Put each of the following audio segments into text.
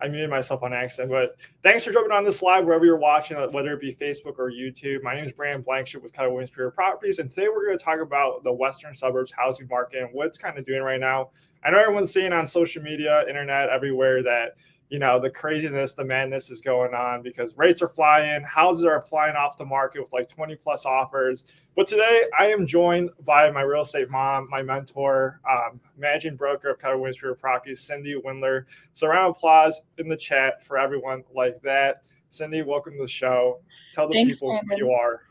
I muted myself on accident, but thanks for jumping on this live wherever you're watching, whether it be Facebook or YouTube. My name is Brandon Blankship with Keller Williams Properties, and today we're going to talk about the Western Suburbs housing market and what it's kind of doing right now. I know everyone's seeing on social media, internet, everywhere that the craziness, the madness is going on because rates are flying, houses are flying off the market with like 20 plus offers. But today I am joined by my real estate mom, my mentor, managing broker of Keller Williams Properties, Cindy Windeler. So round of applause in the chat for everyone like that. Cindy, welcome to the show. Tell the Thanks, people Brandon. who you are.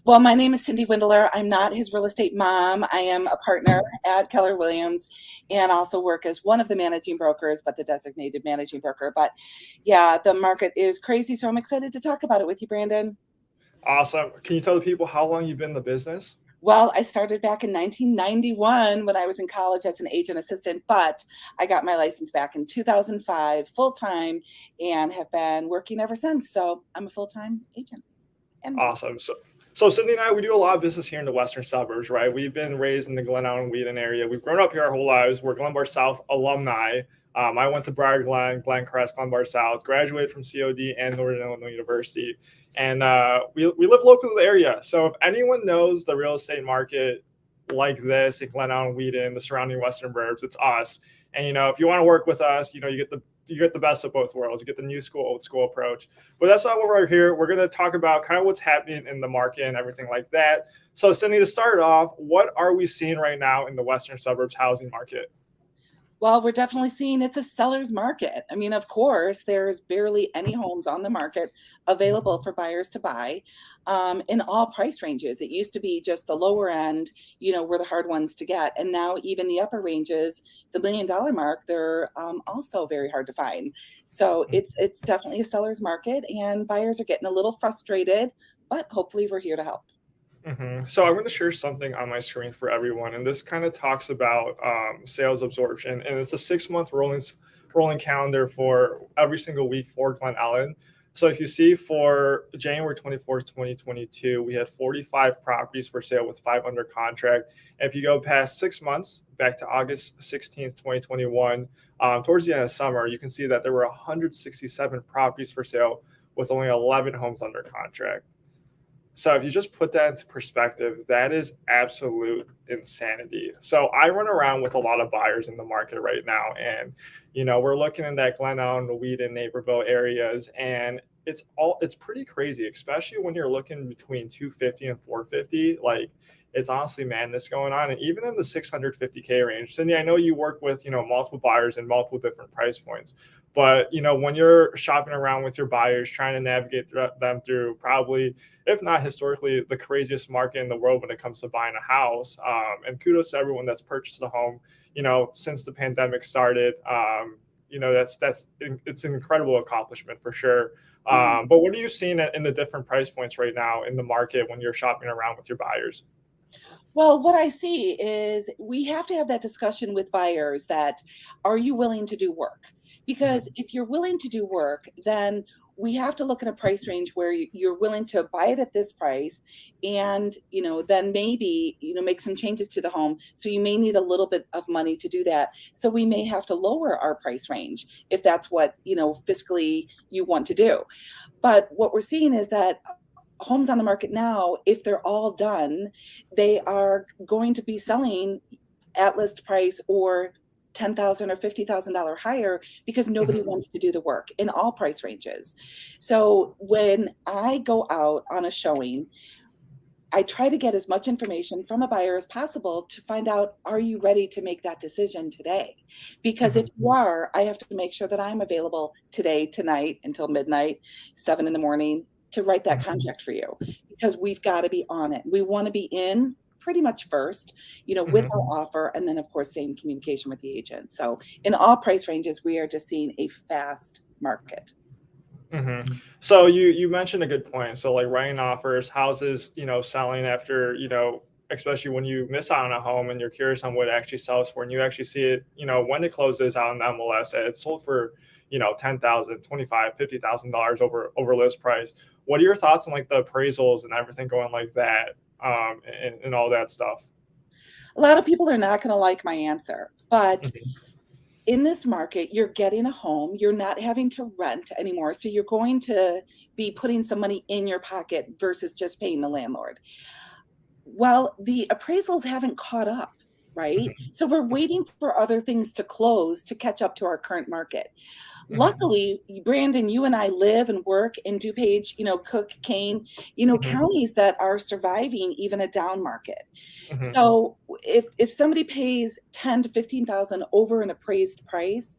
Well, my name is Cindy Windeler. I'm not his real estate mom. I am a partner at Keller Williams and also work as one of the managing brokers, but the designated managing broker. But yeah, the market is crazy. So I'm excited to talk about it with you, Brandon. Awesome. Can you tell the people how long you've been in the business? Well, I started back in 1991 when I was in college as an agent assistant, but I got my license back in 2005 full-time and have been working ever since. So I'm a full-time agent. Awesome. So Cindy and I, we do a lot of business here in the Western Suburbs, right? We've been raised in the Glen and Wheaton area. We've grown up here our whole lives. We're Glenbar South alumni. I went to Briar Glen, Glencrest, Glenbar South, graduated from COD and Northern Illinois University. And we live local to the area. So if anyone knows the real estate market like this in Glen and Wheaton, the surrounding Western burbs, it's us. And, if you want to work with us, you get the best of both worlds. You get the new school, old school approach. But that's not what we're here. We're going to talk about kind of what's happening in the market and everything like that. So, Cindy, to start off, what are we seeing right now in the Western Suburbs housing market? Well, we're definitely seeing it's a seller's market. I mean, of course, there's barely any homes on the market available for buyers to buy in all price ranges. It used to be just the lower end, were the hard ones to get. And now even the upper ranges, the $1 million mark, they're also very hard to find. So it's definitely a seller's market and buyers are getting a little frustrated, but hopefully we're here to help. So I'm going to share something on my screen for everyone, and this kind of talks about sales absorption, and it's a 6-month rolling calendar for every single week for Glen Ellyn. So if you see for January 24th, 2022, we had 45 properties for sale with 5 under contract. And if you go past 6 months, back to August 16th, 2021, towards the end of summer, you can see that there were 167 properties for sale with only 11 homes under contract. So if you just put that into perspective, that is absolute insanity. So I run around with a lot of buyers in the market right now. And, we're looking in that Glen Ellyn, Wheaton, Naperville areas. And it's pretty crazy, especially when you're looking between 250 and 450. Like, it's honestly madness going on. And even in the 650K range, Cindy, I know you work with, multiple buyers and multiple different price points. But, when you're shopping around with your buyers, trying to navigate them through probably, if not historically, the craziest market in the world when it comes to buying a house. And kudos to everyone that's purchased a home, since the pandemic started. It's an incredible accomplishment for sure. But what are you seeing in the different price points right now in the market when you're shopping around with your buyers? Well, what I see is we have to have that discussion with buyers that, are you willing to do work? Because if you're willing to do work, then we have to look at a price range where you're willing to buy it at this price and, then maybe, make some changes to the home. So you may need a little bit of money to do that. So we may have to lower our price range if that's what, fiscally you want to do. But what we're seeing is that homes on the market now, if they're all done, they are going to be selling at list price or $10,000 or $50,000 higher because nobody wants to do the work in all price ranges. So when I go out on a showing, I try to get as much information from a buyer as possible to find out, are you ready to make that decision today? Because if you are, I have to make sure that I'm available today, tonight, until midnight, 7 a.m, to write that contract for you, because we've got to be on it. We want to be in pretty much first, with our offer, and then of course stay in communication with the agent. So in all price ranges, we are just seeing a fast market. So you mentioned a good point. So like writing offers, houses, selling after, especially when you miss out on a home and you're curious on what it actually sells for, and you actually see it, when it closes out in the MLS, it's sold for, $10,000, $25,000, $50,000 over list price. What are your thoughts on like the appraisals and everything going like that, and all that stuff? A lot of people are not going to like my answer, but in this market, you're getting a home, you're not having to rent anymore. So you're going to be putting some money in your pocket versus just paying the landlord. Well, the appraisals haven't caught up, right? Mhm. So we're waiting for other things to close to catch up to our current market. Mhm. Luckily, Brandon, you and I live and work in DuPage, Cook, Kane, Mhm. counties that are surviving even a down market. Mhm. So if somebody pays 10 to 15,000 over an appraised price,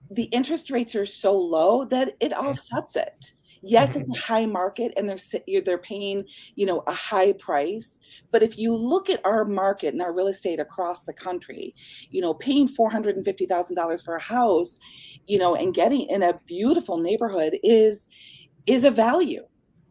the interest rates are so low that it offsets it. Yes, it's Mhm. a high market and they're paying, a high price. But if you look at our market and our real estate across the country, paying $450,000 for a house, and getting in a beautiful neighborhood is a value.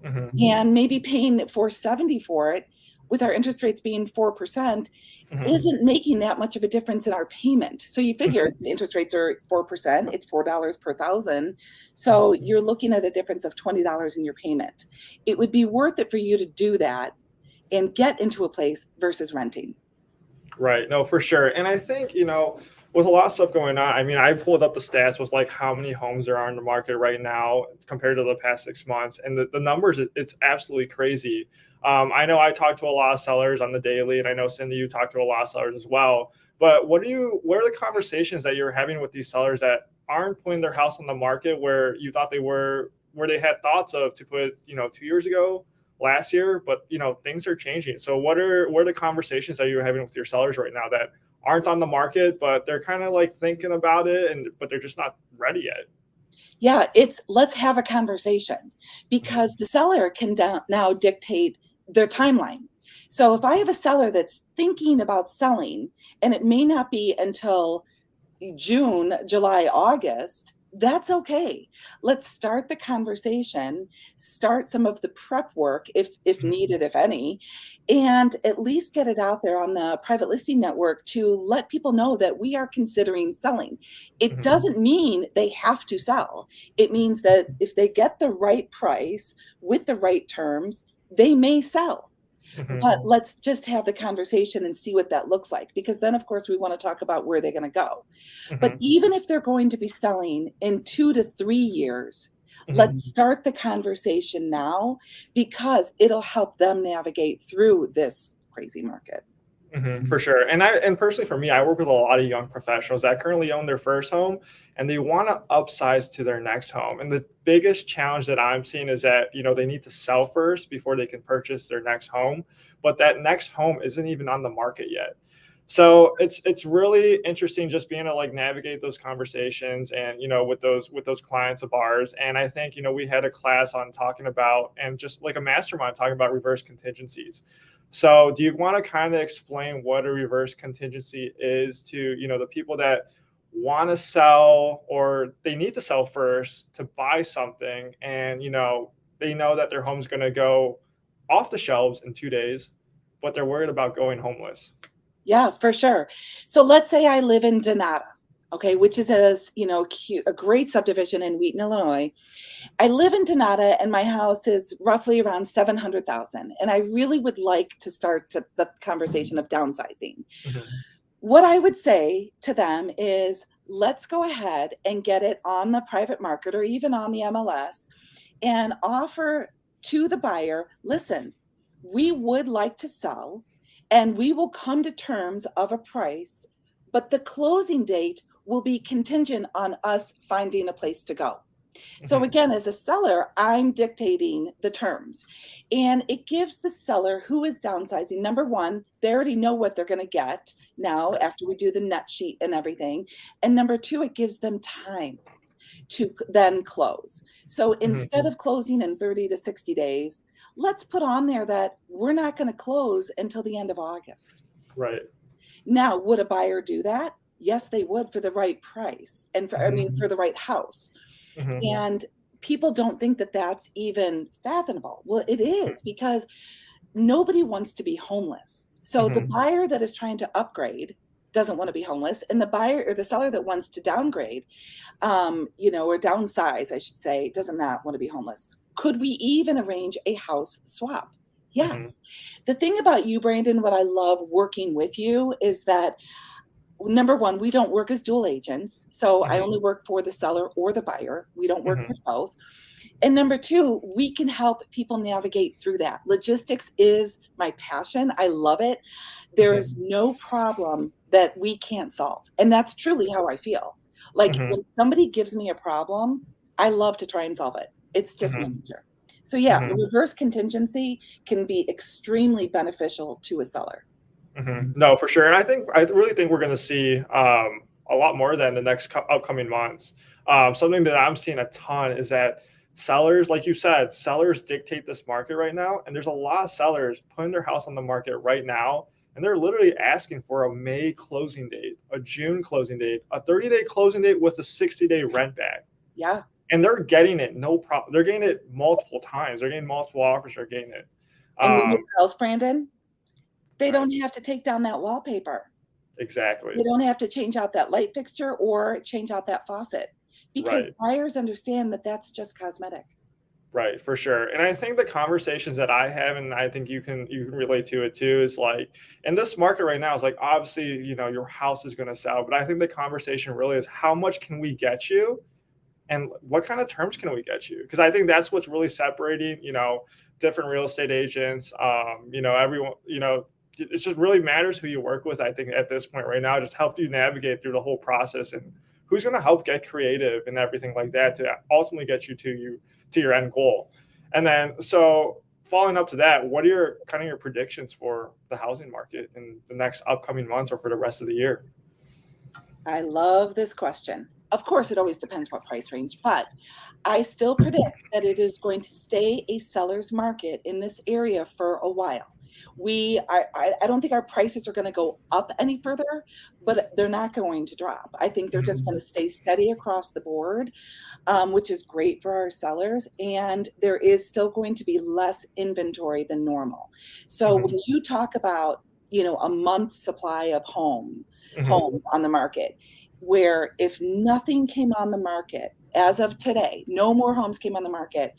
Mhm. And maybe paying 470 for it with our interest rates being 4% Mhm. isn't making that much of a difference in our payment. So you figure if the interest rates are 4%, it's $4 per thousand. So Mhm. you're looking at a difference of $20 in your payment. It would be worth it for you to do that and get into a place versus renting. Right. No, for sure. And I think, with a lot of stuff going on, I mean, I pulled up the stats with like how many homes there are in the market right now compared to the past 6 months. And the numbers, it's absolutely crazy. I know I talked to a lot of sellers on the daily, and I know Cindy, you talked to a lot of sellers as well. But what are the conversations that you're having with these sellers that aren't putting their house on the market where you thought they were, where they had thoughts of to put, 2 years ago? Last year, but things are changing. So what are the conversations that you're having with your sellers right now that aren't on the market, but they're kind of like thinking about it, and but they're just not ready yet? Yeah, it's let's have a conversation Mhm. because the seller can now dictate their timeline. So if I have a seller that's thinking about selling and it may not be until June, July, August, that's okay. Let's start the conversation, start some of the prep work if Mhm. needed, if any, and at least get it out there on the private listing network to let people know that we are considering selling. It Mhm. doesn't mean they have to sell. It means that if they get the right price with the right terms, they may sell. Mhm. But let's just have the conversation and see what that looks like, because then, of course, we want to talk about where they're going to go. But Mhm. even if they're going to be selling in 2 to 3 years, Mhm. let's start the conversation now because it'll help them navigate through this crazy market. For sure. And personally for me, I work with a lot of young professionals that currently own their first home and they want to upsize to their next home. And the biggest challenge that I'm seeing is that, they need to sell first before they can purchase their next home, but that next home isn't even on the market yet. So it's really interesting just being able to like navigate those conversations and with those clients of ours. And I think we had a class on talking about and just like a mastermind talking about reverse contingencies. So do you want to kind of explain what a reverse contingency is to, the people that want to sell or they need to sell first to buy something and, they know that their home's going to go off the shelves in 2 days, but they're worried about going homeless. Yeah, for sure. So let's say I live in Donata, okay, which is a great subdivision in Wheaton, Illinois. I live in Donata and my house is roughly around 700,000 and I really would like to start the conversation of downsizing. Mhm. What I would say to them is let's go ahead and get it on the private market or even on the MLS and offer to the buyer, listen, we would like to sell and we will come to terms of a price, but the closing date will be contingent on us finding a place to go. So Mhm. again, as a seller, I'm dictating the terms. And it gives the seller who is downsizing, number one, they already know what they're going to get now Right. after we do the net sheet and everything. And number two, it gives them time to then close. So Mhm. instead of closing in 30 to 60 days, let's put on there that we're not going to close until the end of August. Right. Now, would a buyer do that? Yes, they would for the right price and Mhm. for the right house. Mhm. And people don't think that that's even fathomable. Well, it is because nobody wants to be homeless. So the Mhm. buyer that is trying to upgrade doesn't want to be homeless, and the buyer or the seller that wants to downgrade, or downsize, I should say, does not want to be homeless. Could we even arrange a house swap? Mhm. Yes. The thing about you, Brandon, what I love working with you is that number one, we don't work as dual agents. So I Mhm. only work for the seller or the buyer. We don't work Mhm. with both. And number two, we can help people navigate through that. Logistics is my passion. I love it. There Mhm. is no problem that we can't solve. And that's truly how I feel. Like Mhm. when somebody gives me a problem, I love to try and solve it. It's just my Mhm. nature. So yeah, Mhm. the reverse contingency can be extremely beneficial to a seller. No, for sure. And I really think we're going to see a lot more of that in the next upcoming months. Something that I'm seeing a ton is that sellers, like you said, sellers dictate this market right now. And there's a lot of sellers putting their house on the market right now. And they're literally asking for a May closing date, a June closing date, a 30-day closing date with a 60-day rent back. Yeah. And they're getting it, no problem. They're getting it multiple times. They're getting multiple offers. They're getting it. And you know Um, what else, Brandon? They right. don't have to take down that wallpaper. Exactly. They don't have to change out that light fixture or change out that faucet because Right. buyers understand that that's just cosmetic. Right, for sure. And I think the conversations that I have, and I think you can relate to it too, is like in this market right now, is like obviously, your house is going to sell, but I think the conversation really is how much can we get you and what kind of terms can we get you? Because I think that's what's really separating, different real estate agents, everyone, it just really matters who you work with. I think at this point right now, just help you navigate through the whole process and who's going to help get creative and everything like that to ultimately get you to your end goal. And then, so following up to that, what are your predictions for the housing market in the next upcoming months or for the rest of the year? I love this question. Of course, it always depends what price range, but I still predict that it is going to stay a seller's market in this area for a while. I don't think our prices are going to go up any further, but they're not going to drop. I think they're just going to stay steady across the board, which is great for our sellers. And there is still going to be less inventory than normal. So Mhm. when you talk about, a month's supply of Mhm. home on the market, where if nothing came on the market as of today, no more homes came on the market,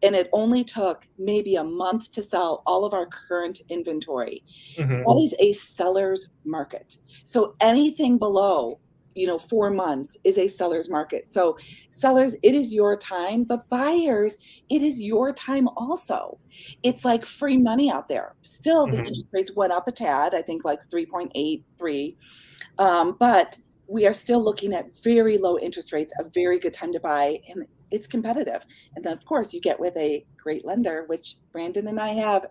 and it only took maybe a month to sell all of our current inventory, Mhm. that is a seller's market. So anything below 4 months is a seller's market. So sellers, it is your time, but buyers, it is your time also. It's like free money out there. Still, the Mhm. interest rates went up a tad, I think like 3.83, but we are still looking at very low interest rates, a very good time to buy, and it's competitive. And then, of course, you get with a great lender, which Brandon and I have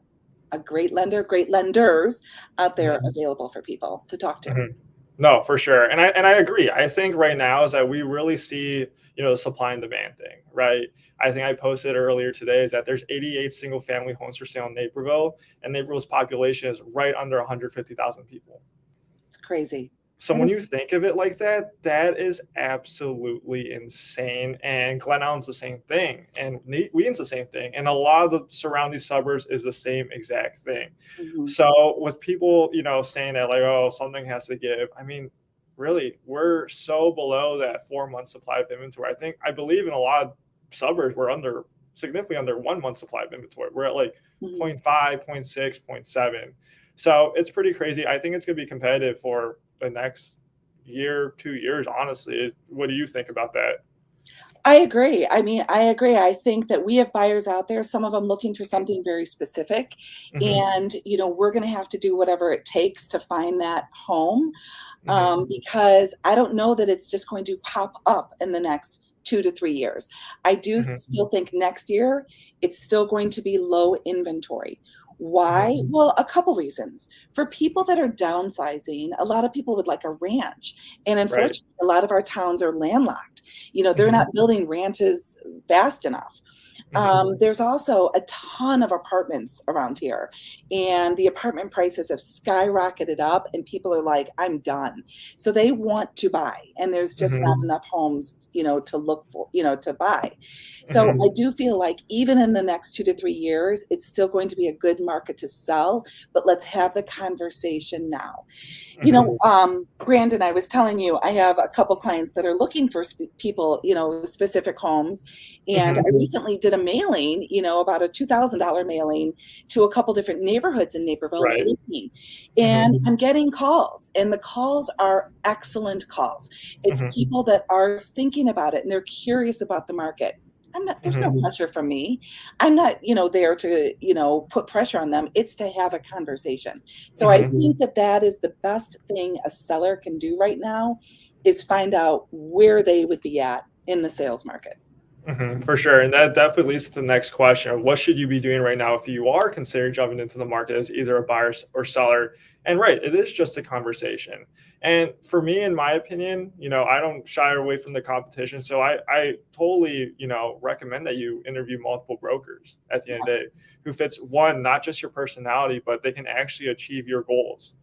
a great lender, great lenders out there Mhm. available for people to talk to. Mhm. No, for sure. And I agree. I think right now is that we really see, the supply and demand thing, right? I think I posted earlier today is that there's 88 single family homes for sale in Naperville, and Naperville's population is right under 150,000 people. It's crazy. So And when you think of it like that, that is absolutely insane. And Glen Allen's the same thing, and Wheaton's the same thing, and a lot of the surrounding suburbs is the same exact thing. mhm. So with people, saying that like, oh, something has to give. I mean, really, we're so below that 4 month supply of inventory. I believe in a lot of suburbs we're significantly under 1 month supply of inventory. We're at like Mhm. 0.5, 0.6, 0.7. So it's pretty crazy. I think it's going to be competitive for the next year, 2 years, honestly. What do you think about that? I agree. I mean, I agree. I think that we have buyers out there, some of them looking for something very specific. Hmm. And, we're going to have to do whatever it takes to find that home, Hmm. because I don't know that it's just going to pop up in the next 2 to 3 years. I do Hmm. still think next year it's still going to be low inventory. Why? Hmm. Well, a couple reasons. For people that are downsizing, a lot of people would like a ranch. And Right. unfortunately, a lot of our towns are landlocked. They're Hmm. not building ranches fast enough. Hmm. There's also a ton of apartments around here, and the apartment prices have skyrocketed up, and people are like, I'm done. So they want to buy, and there's just not Hmm. enough homes, to look for, to buy. So I Hmm. do feel like even in the next 2 to 3 years, it's still going to be a good market to sell, but let's have the conversation now. Hmm. Brandon, I was telling you, I have a couple clients that are looking for people, specific homes. And I Hmm. recently did a mailing, about a $2,000 mailing to a couple different neighborhoods in Naperville and Right. Wheaton. And I'm getting calls, and the calls are excellent calls. It's people that are thinking about it and they're curious about the market. There's no pressure from me. I'm not, there to, put pressure on them. It's to have a conversation. So I think that is the best thing a seller can do right now, is find out where they would be at in the sales market. For sure. And that definitely leads to the next question of what should you be doing right now if you are considering jumping into the market as either a buyer or seller? And right, it is just a conversation. And for me, in my opinion, I don't shy away from the competition. So I totally, recommend that you interview multiple brokers at the end of the day who fits one, not just your personality, but they can actually achieve your goals.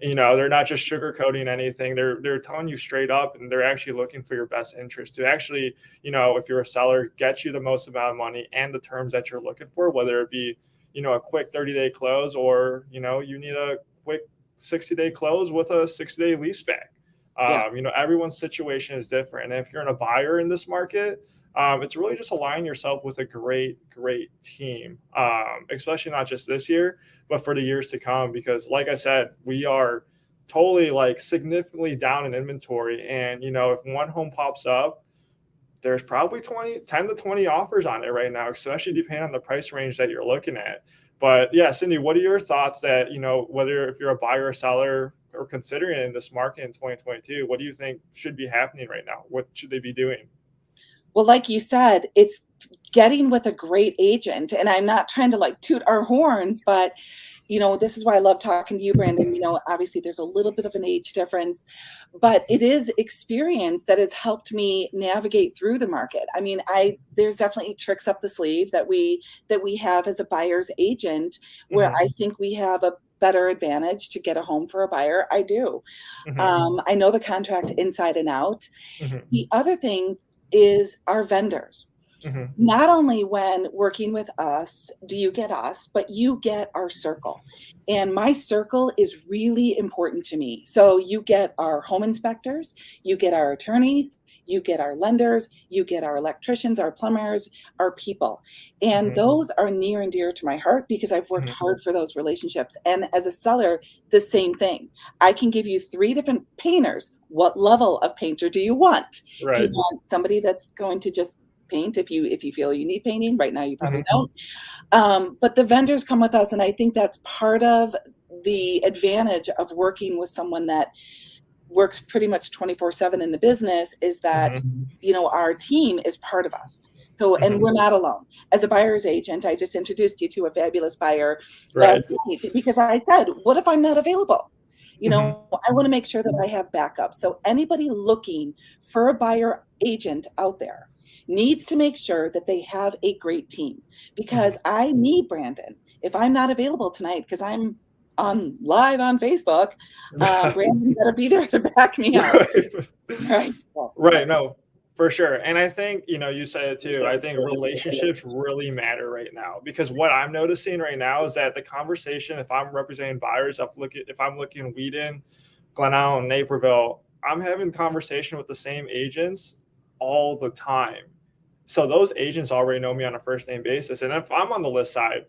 They're not just sugarcoating anything. They're telling you straight up, and they're actually looking for your best interest to actually, if you're a seller, get you the most amount of money and the terms that you're looking for, whether it be, a quick 30-day close or, you need a quick 60-day close with a 60-day lease back. Everyone's situation is different. And if you're a buyer in this market, it's really just aligning yourself with a great team, especially not just this year, but for the years to come. Because like I said, we are totally significantly down in inventory. And, if one home pops up, there's probably 10 to 20 offers on it right now, especially depending on the price range that you're looking at. But yeah, Cindy, what are your thoughts that, whether if you're a buyer or seller or considering it in this market in 2022, what do you think should be happening right now? What should they be doing? Well, like you said, it's getting with a great agent. And I'm not trying to toot our horns, but this is why I love talking to you, Brandon. Obviously there's a little bit of an age difference, but it is experience that has helped me navigate through the market. I mean, there's definitely tricks up the sleeve that we have as a buyer's agent, where I think we have a better advantage to get a home for a buyer. I do. I know the contract inside and out. The other thing is our vendors. Not only when working with us do you get us, but you get our circle. And my circle is really important to me. So you get our home inspectors, you get our attorneys, you get our lenders, you get our electricians, our plumbers, our people. And those are near and dear to my heart because I've worked hard for those relationships. And as a seller, the same thing. I can give you 3 different painters. What level of painter do you want? Right. Do you want somebody that's going to just paint if you feel you need painting? Right now you probably don't. But the vendors come with us, and I think that's part of the advantage of working with someone that works pretty much 24/7 in the business, is that our team is part of us. So, and we're not alone. As a buyer's agent, I just introduced you to a fabulous buyer last night because I said, what if I'm not available? I want to make sure that I have backup. So anybody looking for a buyer agent out there needs to make sure that they have a great team, because I need Brandon. If I'm not available tonight because I'm on live on Facebook, Brandon better be there to back me up. Right. Right. No, for sure. And I think, you said it too. I think relationships really matter right now, because what I'm noticing right now is that the conversation, if I'm representing buyers, if I'm looking at Wheaton, Glen, Naperville, I'm having conversation with the same agents all the time. So those agents already know me on a first name basis. And if I'm on the list side,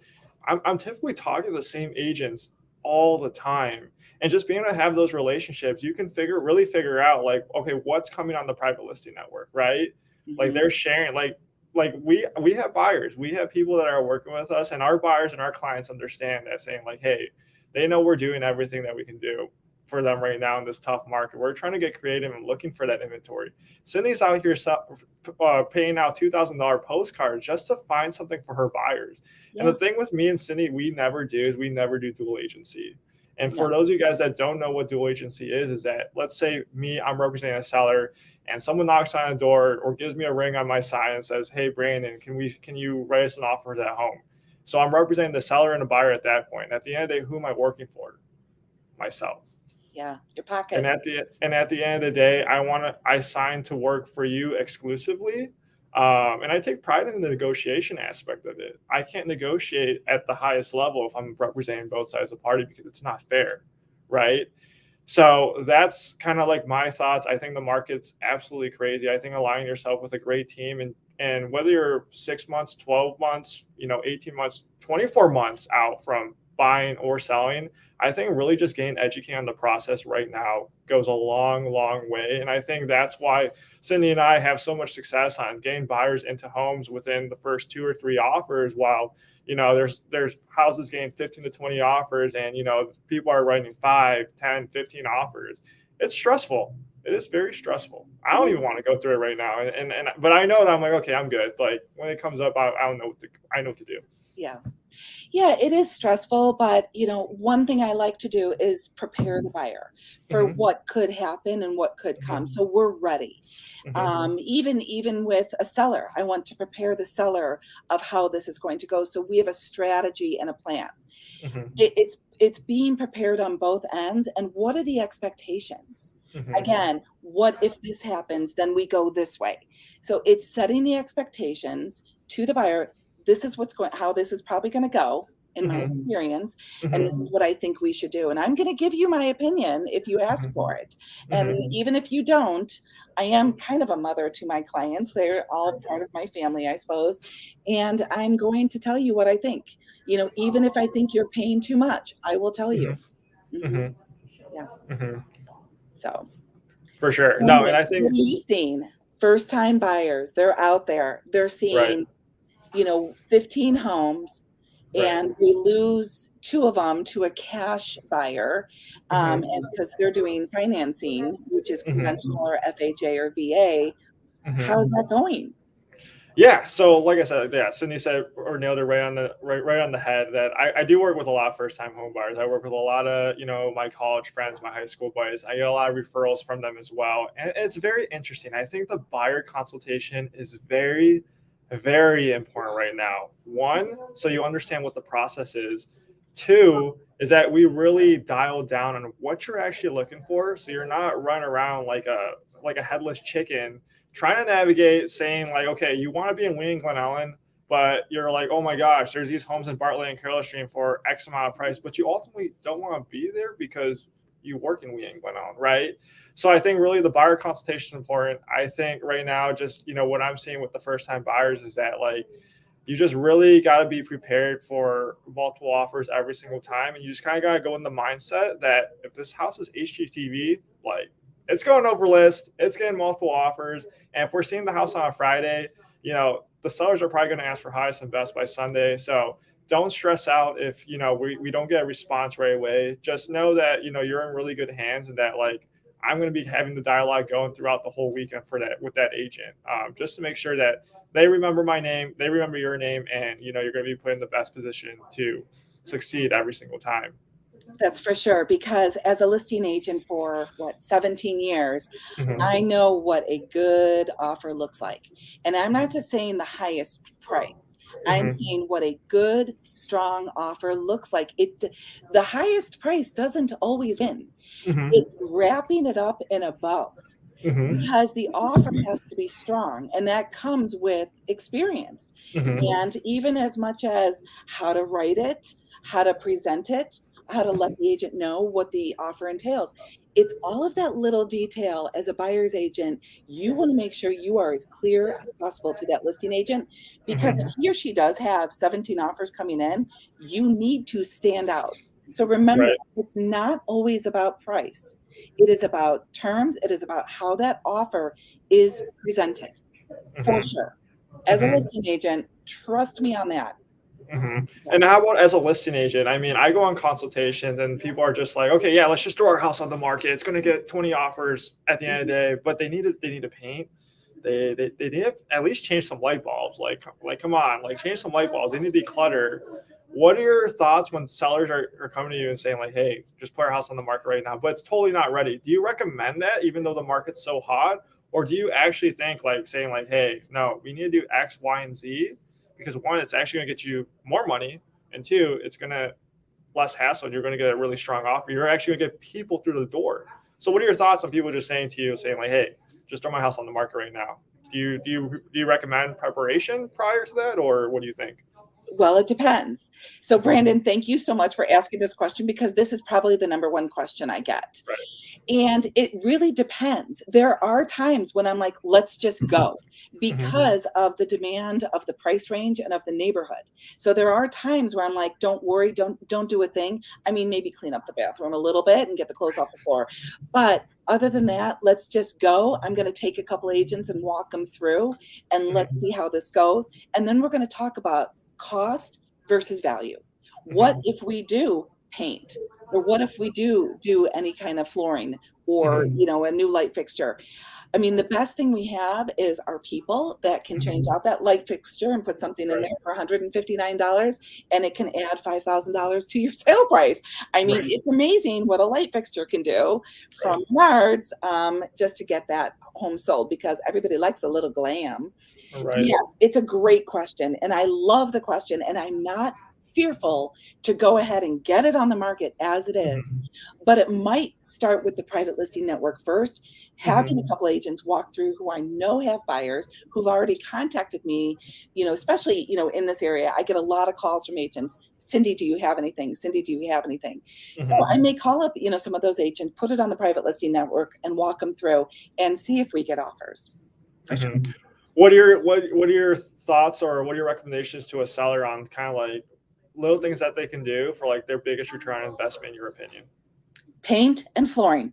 I'm typically talking to the same agents all the time. And just being able to have those relationships, you can really figure out okay, what's coming on the private listing network, right? They're sharing, we have buyers, we have people that are working with us, and our buyers and our clients understand that, saying hey, they know we're doing everything that we can do for them right now in this tough market. We're trying to get creative and looking for that inventory. Cindy's out here paying out $2,000 postcards just to find something for her buyers. And the thing with me and Cindy, we never do dual agency. And for those of you guys that don't know what dual agency is that, let's say I'm representing a seller, and someone knocks on a door or gives me a ring on my side and says, hey, Brandon, can you write us an offer for that home? So I'm representing the seller and the buyer at that point. At the end of the day, who am I working for? Myself. Yeah, your pocket. And at the end of the day, I sign to work for you exclusively. And I take pride in the negotiation aspect of it. I can't negotiate at the highest level if I'm representing both sides of the party, because it's not fair, right? So that's kind of like my thoughts. I think the market's absolutely crazy. I think aligning yourself with a great team, and whether you're 6 months, 12 months, 18 months, 24 months out from buying or selling, I think really just getting educated on the process right now goes a long, long way. And I think that's why Cindy and I have so much success on getting buyers into homes within the first 2 or 3 offers, while there's houses getting 15 to 20 offers, and people are writing 5, 10, 15 offers. It's stressful. It is very stressful. I It don't even is. want to go through it right now. But I know that I'm like, okay, I'm good. Like when it comes up, I don't know I know what to do. Yeah. Yeah, it is stressful, but one thing I like to do is prepare the buyer for Hmm. what could happen and what could come. So we're ready. Hmm. Even with a seller, I want to prepare the seller of how this is going to go. So we have a strategy and a plan. Hmm. It's being prepared on both ends, and what are the expectations? Hmm. Again, what if this happens, then we go this way. So it's setting the expectations to the buyer. This is how this is probably going to go in my Hmm. experience, and this Hmm. is what I think we should do. And I'm going to give you my opinion if you ask for it. And Hmm. even if you don't, I am kind of a mother to my clients. They're all part of my family, I suppose. And I'm going to tell you what I think. Even if I think you're paying too much, I will tell you. Hmm. Mhm. Hmm. Yeah. Hmm. So, For sure. No, and Brendan, I what think are you seeing? First time buyers, they're out there. They're right, seeing 15 homes, right. and they lose 2 of them to a cash buyer, Hmm. and because they're doing financing, which is Hmm. conventional or FHA or VA. Hmm. How's that going? Yeah. So like I said, yeah, Cindy said or nailed it right on the head that I do work with a lot of first time home buyers. I work with a lot of, my college friends, my high school boys. I get a lot of referrals from them as well. And it's very interesting. I think the buyer consultation is very, very important right now. One, so you understand what the process is. Two, is that we really dial down on what you're actually looking for. So you're not running around like a headless chicken trying to navigate saying like, okay, you want to be in Wheaton, Glen Ellyn, but you're like, oh my gosh, there's these homes in Bartlett and Carroll Stream for X amount of price, but you ultimately don't want to be there because you work in Wheaton, Glen Ellyn, right? So I think really the buyer consultation is important. I think right now, just what I'm seeing with the first time buyers is that like you just really got to be prepared for multiple offers every single time, and you just kind of got to go in the mindset that if this house is HGTV, like it's going over list, it's getting multiple offers, and if we're seeing the house on a Friday, the sellers are probably going to ask for highest and best by Sunday. So don't stress out if we don't get a response right away. Just know that you're in really good hands, and that like I'm going to be having the dialogue going throughout the whole weekend for that with that agent, just to make sure that they remember my name, they remember your name, and you're going to be put in the best position to succeed every single time. That's for sure, because as a listing agent for 17 years, I Hmm. know what a good offer looks like. And I'm not just saying the highest price. I'm Hmm. saying what a good, strong offer looks like. The highest price doesn't always win. Hmm. It's wrapping it up in a bow, Hmm. because the offer has to be strong, and that comes with experience. Hmm. And even as much as how to write it, how to present it, how to let the agent know what the offer entails. It's all of that little detail. As a buyer's agent, you want to make sure you are as clear as possible to that listing agent, because if Hmm. he or she does have 17 offers coming in, you need to stand out. So remember, Right. it's not always about price. It is about terms. It is about how that offer is presented, for Hmm. sure. As a Hmm. listing agent, trust me on that. Hmm. Yeah. And how about as a listing agent? I mean, I go on consultations and people are just like, okay, yeah, let's just throw our house on the market. It's going to get 20 offers at the end of the Mhm. day, but they need to paint. They need to at least change some light bulbs. Like come on, like change some light bulbs. They need to declutter. What are your thoughts when sellers are coming to you and saying like, hey, just put our house on the market right now, but it's totally not ready? Do you recommend that even though the market's so hot? Or do you actually think like saying like, hey, no, we need to do X, Y, and Z, because one, it's actually going to get you more money, and two, it's going to less hassle, and you're going to get a really strong offer. You're actually going to get people through the door. So, what are your thoughts on people just saying to you, saying like, "Hey, just throw my house on the market right now"? Do you recommend preparation prior to that, or what do you think? Well, it depends. So, Brandon, thank you so much for asking this question, because this is probably the number one question I get. Right. And it really depends. There are times when I'm like, let's just go, because of the demand of the price range and of the neighborhood. So there are times where I'm like, don't worry, don't do a thing. I mean, maybe clean up the bathroom a little bit and get the clothes off the floor. But other than that, let's just go. I'm going to take a couple agents and walk them through, and let's see how this goes. And then we're going to talk about cost versus value. What if we do paint? Or what if we do any kind of flooring, or, a new light fixture? I mean, the best thing we have is our people that can change out that light fixture and put something in there for $159, and it can add $5,000 to your sale price. I mean, it's amazing what a light fixture can do from Menards, just to get that home sold, because everybody likes a little glam. So yes, it's a great question, and I love the question, and I'm not fearful to go ahead and get it on the market as it is. But it might start with the private listing network first, having a couple agents walk through who I know have buyers who've already contacted me, especially, in this area. I get a lot of calls from agents. Cindy, do you have anything? Cindy, do you have anything? So I may call up, some of those agents, put it on the private listing network and walk them through and see if we get offers. What are your thoughts, or what are your recommendations to a seller on kind of like little things that they can do for like their biggest return on investment, in your opinion? Paint and flooring.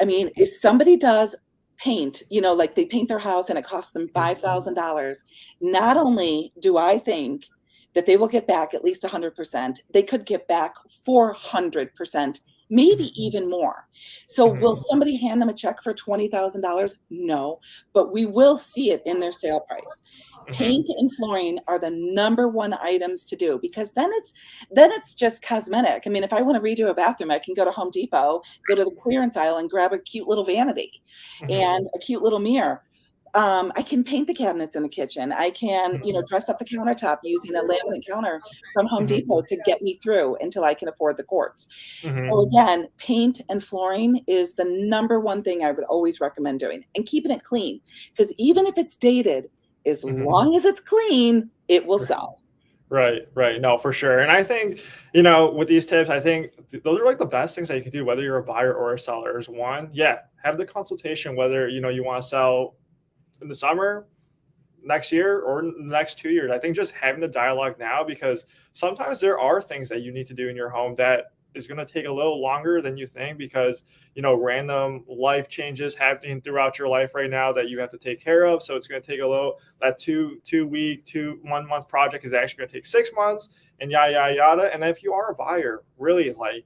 I mean, if somebody does paint, like they paint their house and it costs them $5,000, not only do I think that they will get back at least 100%, they could get back 400%, maybe even more. So will somebody hand them a check for $20,000? No, but we will see it in their sale price. Paint and flooring are the number one items to do, because then it's just cosmetic. I mean, if I want to redo a bathroom, I can go to Home Depot, go to the clearance aisle and grab a cute little vanity and a cute little mirror. I can paint the cabinets in the kitchen. I can, dress up the countertop using a laminate counter from Home Depot to get me through until I can afford the quartz. So again, paint and flooring is the number one thing I would always recommend doing, and keeping it clean, because even if it's dated, as long as it's clean, it will sell. Right. No, for sure. And I think, with these tips, I think those are like the best things that you can do, whether you're a buyer or a seller. Is one, have the consultation, whether, you want to sell in the summer, next year, or the next 2 years. I think just having the dialogue now, because sometimes there are things that you need to do in your home that is going to take a little longer than you think, because, random life changes happening throughout your life right now that you have to take care of. So it's going to take a little, that 1 month project is actually going to take 6 months, and yada. And if you are a buyer, really, like,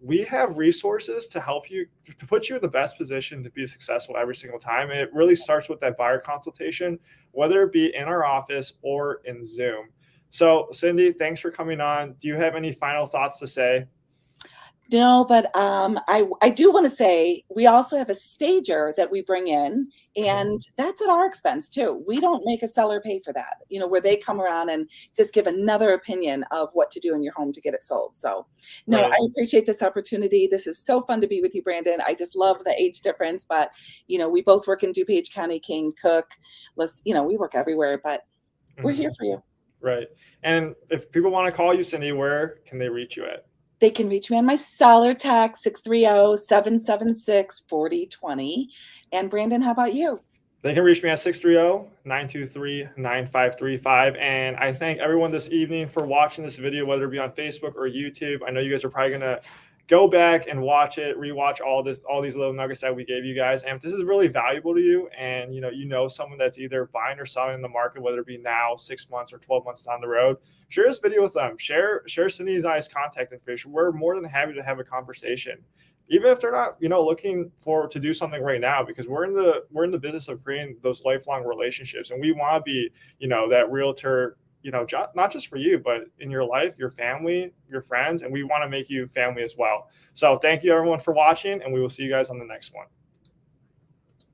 we have resources to help you, to put you in the best position to be successful every single time. And it really starts with that buyer consultation, whether it be in our office or in Zoom. So, Cindy, thanks for coming on. Do you have any final thoughts to say? No, but I do want to say we also have a stager that we bring in, and that's at our expense too. We don't make a seller pay for that, where they come around and just give another opinion of what to do in your home to get it sold. So no, I appreciate this opportunity. This is so fun to be with you, Brandon. I just love the age difference, but we both work in DuPage County, King, Cook. We work everywhere, but we're here for you. Right. And if people want to call you, Cindy, where can they reach you at? They can reach me on my seller text, 630-776-4020. And Brandon, how about you? They can reach me at 630-923-9535. And I thank everyone this evening for watching this video, whether it be on Facebook or YouTube. I know you guys are probably going to go back and watch it, rewatch all these little nuggets that we gave you guys. And if this is really valuable to you, and you know someone that's either buying or selling in the market, whether it be now, 6 months, or 12 months down the road, share this video with them. Share Cindy and I's contact information. We're more than happy to have a conversation, even if they're not looking to do something right now, because we're in the business of creating those lifelong relationships, and we want to be that realtor, not just for you, but in your life, your family, your friends, and we want to make you family as well. So thank you everyone for watching, and we will see you guys on the next one.